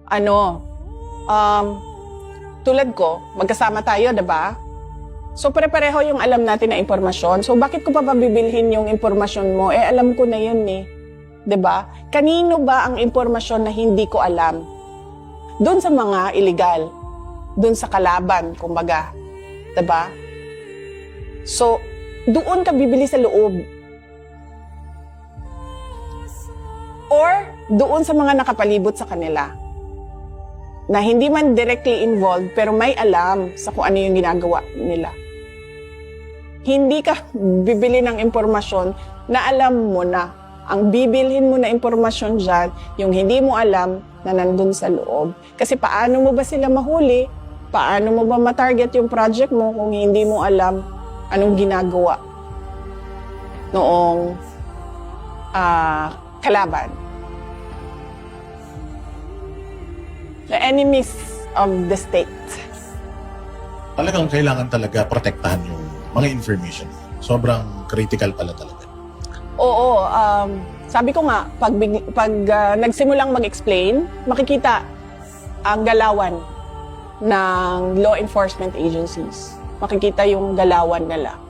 ano, um, tulad ko, magkasama tayo, diba? So, pare-pareho yung alam natin na impormasyon. So, bakit ko pa pabibilhin yung impormasyon mo? Eh, alam ko na yun eh. Diba? Kanino ba ang impormasyon na hindi ko alam? Doon sa mga illegal. Doon sa kalaban, kumbaga. Diba? So, doon ka bibili sa loob. Or, doon sa mga nakapalibot sa kanila. Na hindi man directly involved, pero may alam sa kung ano yung ginagawa nila. Hindi ka bibili ng impormasyon na alam mo na. Ang bibilhin mo na impormasyon dyan, yung hindi mo alam na nandun sa loob. Kasi paano mo ba sila mahuli? Paano mo ba matarget yung project mo kung hindi mo alam anong ginagawa noong kalaban? The enemies of the state. Talagang kailangan talaga protektahan yung mga information. Sobrang critical pala talaga. Oo, sabi ko nga, pag nagsimulang mag-explain, makikita ang galawan ng law enforcement agencies. Makikita yung galawan nila.